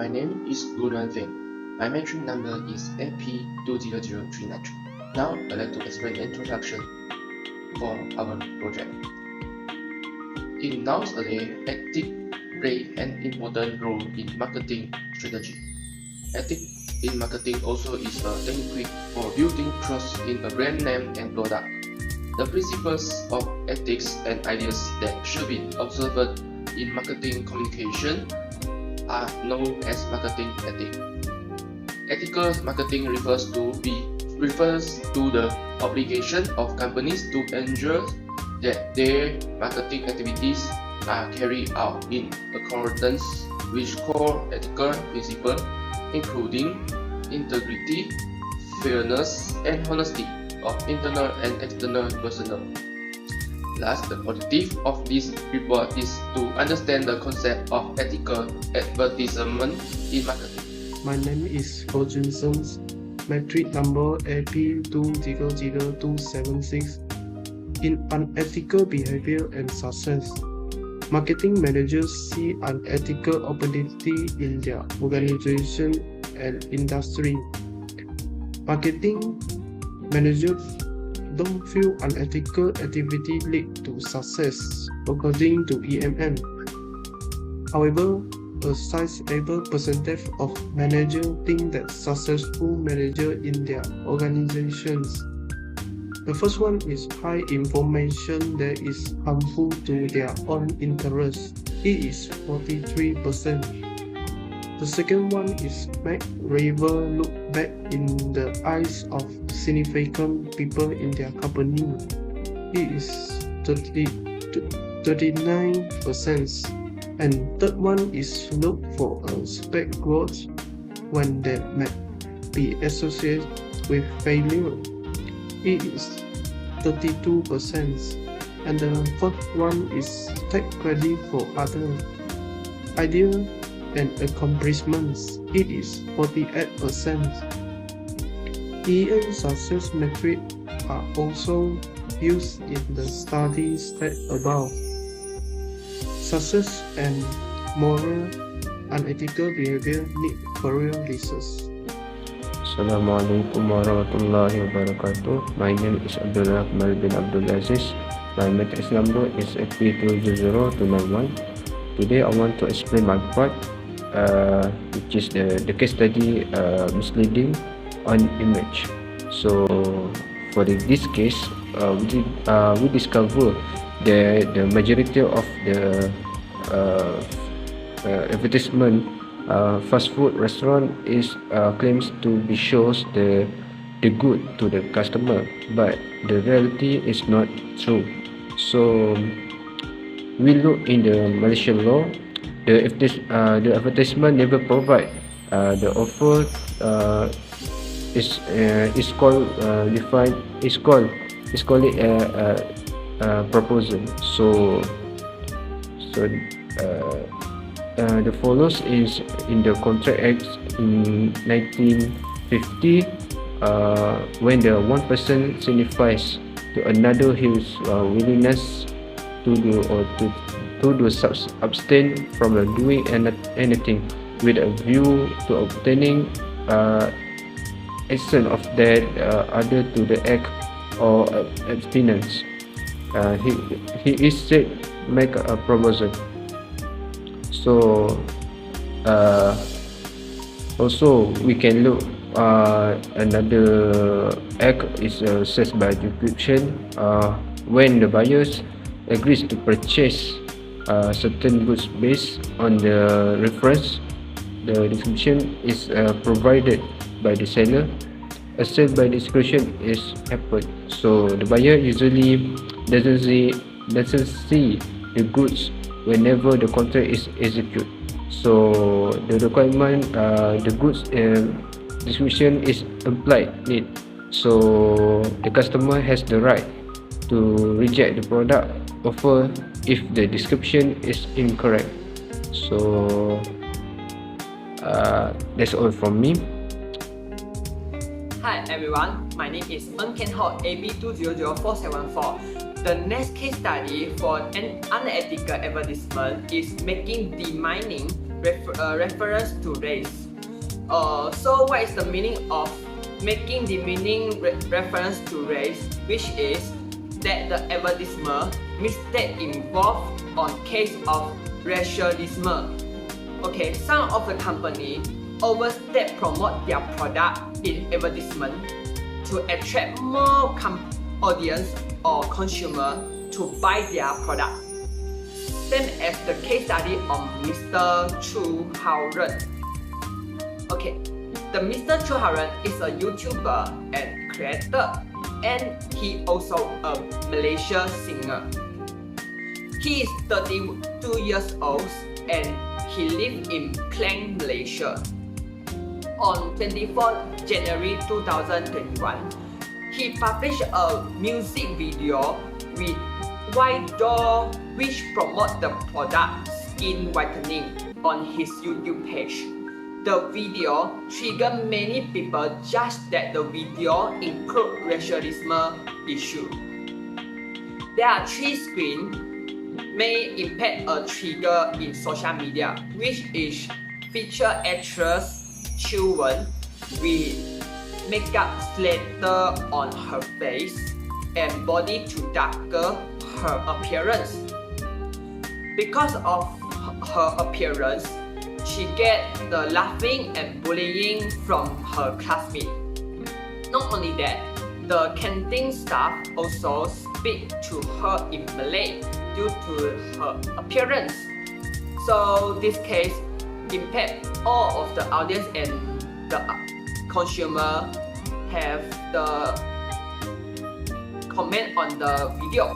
My name is Goh Duan Feng. My metric number is AP200393. Now I'd like to explain the introduction for our project. In nowadays, ethics play an important role in marketing strategy. Ethics in marketing also is a technique for building trust in a brand name and product. The principles of ethics and ideas that should be observed in marketing communication are known as marketing ethics. Ethical marketing refers to the obligation of companies to ensure that their marketing activities are carried out in accordance with core ethical principles, including integrity, fairness, and honesty of internal and external personnel. Last, the objective of this report is to understand the concept of ethical advertisement in marketing. My name is Goh Chun Shen, metric number AP200276. In unethical behavior and success, marketing managers see unethical opportunity in their organization and industry. Marketing managers don't feel unethical activity lead to success, according to EMM. However, a sizable percentage of managers think that successful managers in their organizations. The first one is high information that is harmful to their own interests. It is 43%. The second one is make rival look bad in the eyes of significant people in their company. It is 39%. And third one is look for a scapegoat when they may be associated with failure. It is 32%. And the fourth one is take credit for other ideas and accomplishments. It is 48%. EM success metrics are also used in the studies that above. Success and moral unethical behavior need further research. Assalamualaikum warahmatullahi wabarakatuh. My name is Abdul Al-Akhmal bin Abdul Aziz. My matrix number is AP200291. Today I want to explain my part, which is the case study misleading on image. So for this case, we discover the majority of the advertisement fast food restaurant is claims to be shows the good to the customer, but the reality is not true. So we look in the Malaysian law, the advertisement never provide the offer is called it a proposal. So the follows is in the Contract Act in 1950, when the one person signifies to another his willingness to do or to abstain from doing anything with a view to obtaining action of that other to the act or abstinence. He is said make a proposal. So also we can look another act is sales by description, when the buyers agrees to purchase certain goods based on the reference the description is provided by the seller. A sale by description is happened, so the buyer usually doesn't see the goods whenever the contract is executed. So the requirement, the goods description is implied need. So the customer has the right to reject the product offer if the description is incorrect. So that's all from me. Hi everyone, my name is Ken Hock, AB200474. The next case study for an unethical advertisement is making demining reference to race. So what is the meaning of making demeaning reference to race, which is that the advertisement mistake involved on case of racialism. Okay, some of the company overstep promote their product in advertisement to attract more audience or consumer to buy their product. Same as the case study on Mr. Chu Haoren. Okay, the Mr. Chu Haoren is a YouTuber and creator, and he also a Malaysian singer. He is 32 years old and he lives in Klang, Malaysia. On 24 January 2021, he published a music video with white doll which promote the product skin whitening on his YouTube page. The video triggered many people just that the video include racialism issue. There are 3 screens may impact a trigger in social media, which is feature actress Chiu Wen with makeup slater on her face and body to darker her appearance. Because of her appearance, she get the laughing and bullying from her classmates. Not only that, the canteen staff also speak to her in Malay due to her appearance. So this case impact all of the audience and the consumer have the comment on the video.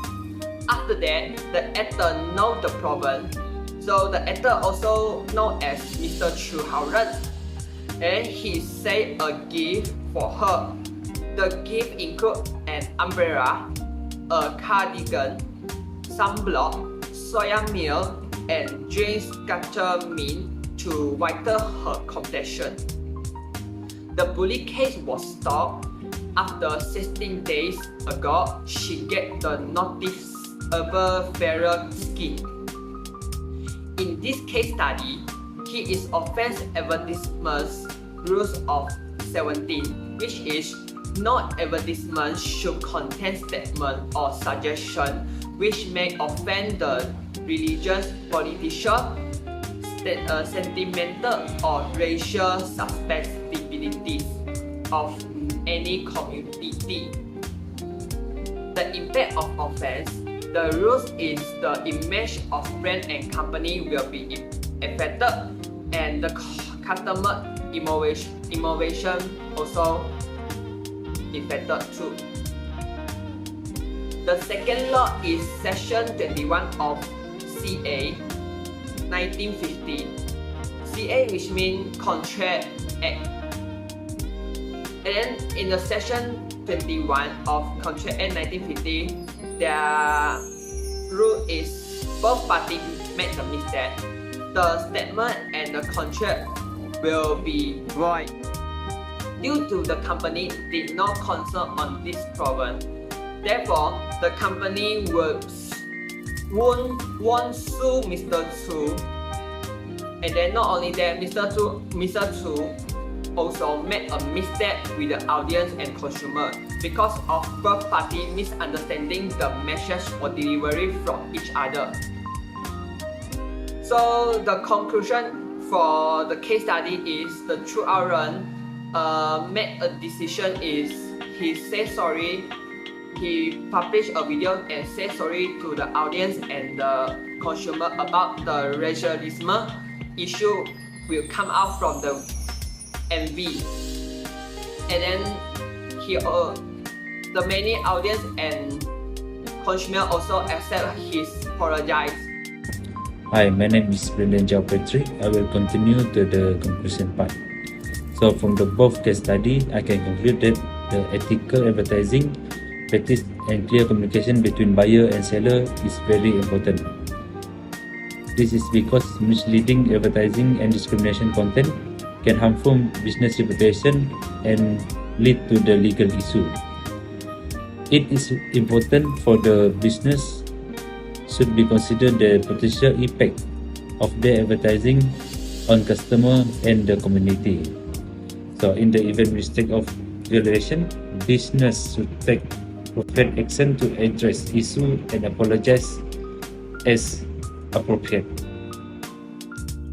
After that, the actor know the problem. So the actor also known as Mr. Chu Haoren, and he say a gift for her. The gift include an umbrella, a cardigan, sunblock, soya milk, and drink sculpture mint to whiten her complexion. The bully case was stopped after 16 days ago. She get the noticeable fairer skin. In this case study, he is offense advertisements rules of 17, which is no advertisement should contain statement or suggestion which may offend the religious, political, sentimental, or racial susceptibilities of any community. The impact of offense. The rules is the image of brand and company will be affected, and the customer innovation also affected too. The second law is Section 21 of CA 1950. CA which means Contract Act. And then in the Section 21 of Contract Act 1950, their rule is both parties make the mistake. The statement and the contract will be void. Due to the company did not concern on this problem, therefore the company won't sue Mr. Chu. And then not only that, Mr. Chu also made a mistake with the audience and consumer because of both parties misunderstanding the message or delivery from each other. So the conclusion for the case study is the Chu Haoren made a decision is he said sorry, he published a video and said sorry to the audience and the consumer about the racialism issue will come out from the MV. And then the many audience and consumer also accept his apologize. Hi, my name is Nijau Partrick. I will continue to the conclusion part. So from the both case study, I can conclude that the ethical advertising practice and clear communication between buyer and seller is very important. This is because misleading advertising and discrimination content can harmful business reputation and lead to the legal issue. It is important for the business should be considered the potential impact of their advertising on customer and the community. So in the event mistake of violation, business should take appropriate action to address issue and apologize as appropriate.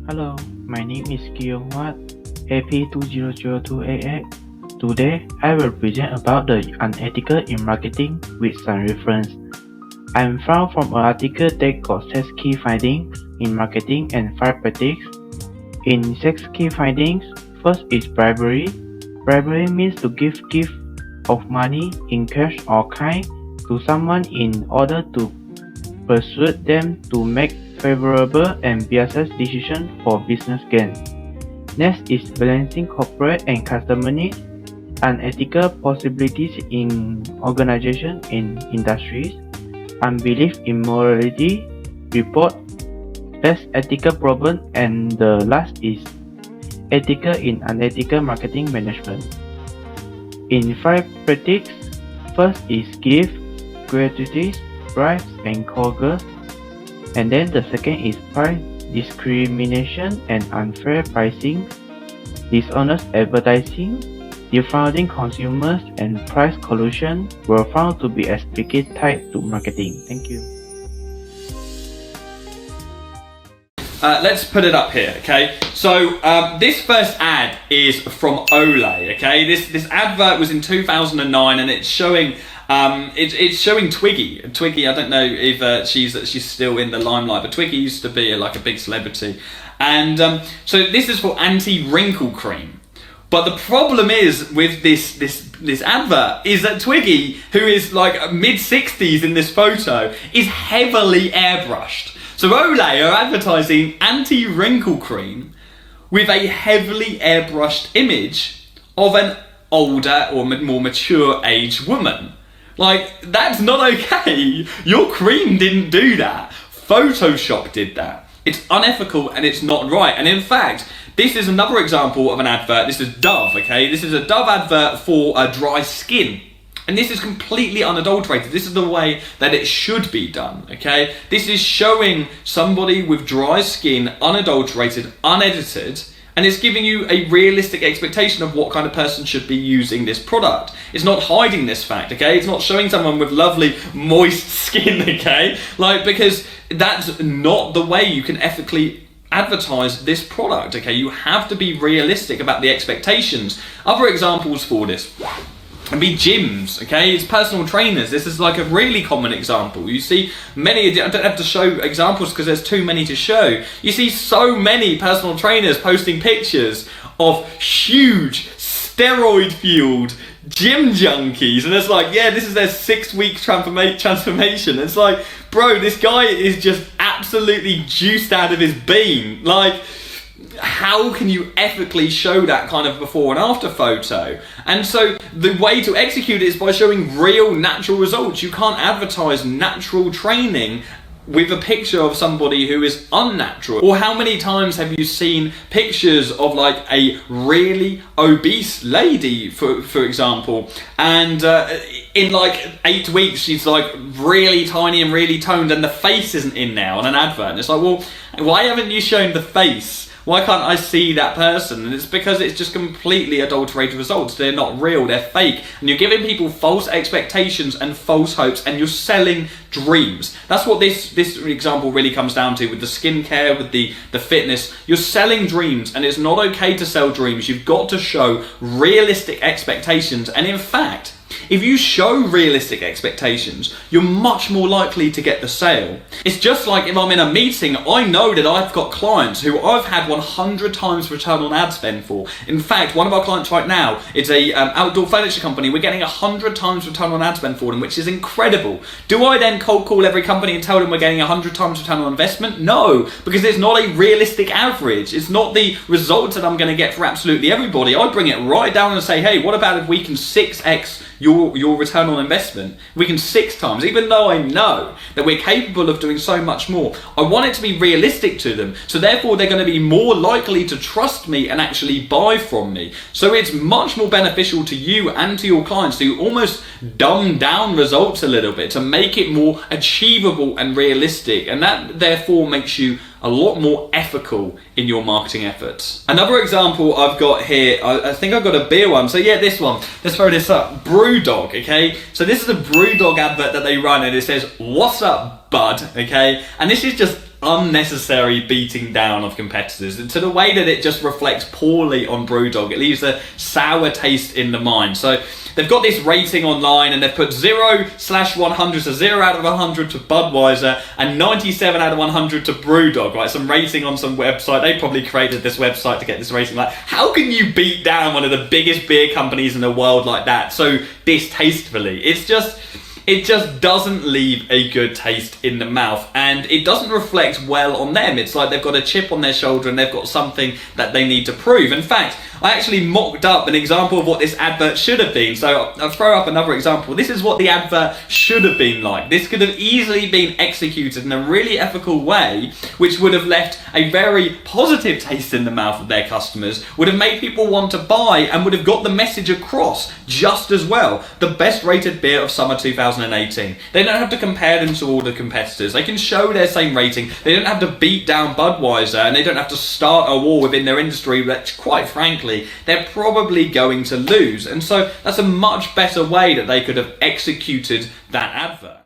Hello, my name is Kee Yong Huat, AP200288. Today, I will present about the unethical in marketing with some reference. I am found from an article that got 6 key findings in marketing and 5 practices. In 6 key findings, first is bribery. Bribery means to give gift of money in cash or kind to someone in order to persuade them to make favorable and biased decisions for business gain. Next is balancing corporate and customer needs. Unethical possibilities in organizations and industries, unbelief in morality, report, best ethical problem, and the last is ethical in unethical marketing management. In 5 practices, first is gift, gratuities, bribes, and coercion, and then the second is price discrimination and unfair pricing, dishonest advertising, defrauding consumers, and price collusion were found to be explicitly tied to marketing. Thank you. Let's put it up here, okay? So this first ad is from Olay, okay? This advert was in 2009, and it's showing it's showing Twiggy. Twiggy, I don't know if she's still in the limelight, but Twiggy used to be like a big celebrity, and so this is for anti-wrinkle cream. But the problem is with this advert is that Twiggy, who is like mid-60s in this photo, is heavily airbrushed. So Olay are advertising anti-wrinkle cream with a heavily airbrushed image of an older or more mature age woman. Like, that's not okay. Your cream didn't do that. Photoshop did that. It's unethical and it's not right. And in fact, this is another example of an advert. This is Dove, okay? This is a Dove advert for dry skin. And this is completely unadulterated. This is the way that it should be done, okay? This is showing somebody with dry skin, unadulterated, unedited, and it's giving you a realistic expectation of what kind of person should be using this product. It's not hiding this fact, okay? It's not showing someone with lovely, moist skin, okay? Like, because that's not the way you can ethically advertise this product, okay? You have to be realistic about the expectations. Other examples for this would be gyms, okay? It's personal trainers. This is like a really common example. You see many, I don't have to show examples because there's too many to show. You see so many personal trainers posting pictures of huge steroid-fueled gym junkies, and it's like, yeah, this is their 6-week transformation. It's like, bro, this guy is just absolutely juiced out of his bean. Like, how can you ethically show that kind of before and after photo? And so the way to execute it is by showing real natural results. You can't advertise natural training with a picture of somebody who is unnatural. Or how many times have you seen pictures of like a really obese lady, for example, and in like 8 weeks she's like really tiny and really toned and the face isn't in there on an advert? And it's like, well, why haven't you shown the face? Why can't I see that person? And it's because it's just completely adulterated results. They're not real, they're fake. And you're giving people false expectations and false hopes, and you're selling dreams. That's what this example really comes down to with the skincare, with the fitness. You're selling dreams, and it's not okay to sell dreams. You've got to show realistic expectations. And in fact, if you show realistic expectations, you're much more likely to get the sale. It's just like if I'm in a meeting, I know that I've got clients who I've had 100 times return on ad spend for. In fact, one of our clients right now, it's a outdoor furniture company. We're getting 100 times return on ad spend for them, which is incredible. Do I then cold call every company and tell them we're getting 100 times return on investment? No, because it's not a realistic average. It's not the results that I'm going to get for absolutely everybody. I bring it right down and say, hey, what about if we can 6x your return on investment? We can 6 times, even though I know that we're capable of doing so much more. I want it to be realistic to them, so therefore they're going to be more likely to trust me and actually buy from me. So it's much more beneficial to you and to your clients to almost dumb down results a little bit, to make it more achievable and realistic, and that therefore makes you a lot more ethical in your marketing efforts. Another example I've got here, I think I've got a beer one. So yeah, this one, let's throw this up. Brewdog, okay? So this is a Brewdog advert that they run and it says, "What's up, bud?" Okay? And this is just unnecessary beating down of competitors, and to the way that it just reflects poorly on Brewdog. It leaves a sour taste in the mind. So they've got this rating online and they've put 0/100, so 0 out of 100 to Budweiser and 97 out of 100 to Brewdog, right? Some rating on some website. They probably created this website to get this rating. Like, how can you beat down one of the biggest beer companies in the world like that so distastefully? It just doesn't leave a good taste in the mouth, and it doesn't reflect well on them. It's like they've got a chip on their shoulder and they've got something that they need to prove. In fact, I actually mocked up an example of what this advert should have been. So I'll throw up another example. This is what the advert should have been like. This could have easily been executed in a really ethical way, which would have left a very positive taste in the mouth of their customers, would have made people want to buy, and would have got the message across just as well. The best rated beer of summer 2018. They don't have to compare them to all the competitors. They can show their same rating. They don't have to beat down Budweiser, and they don't have to start a war within their industry, which, quite frankly, they're probably going to lose. And so that's a much better way that they could have executed that advert.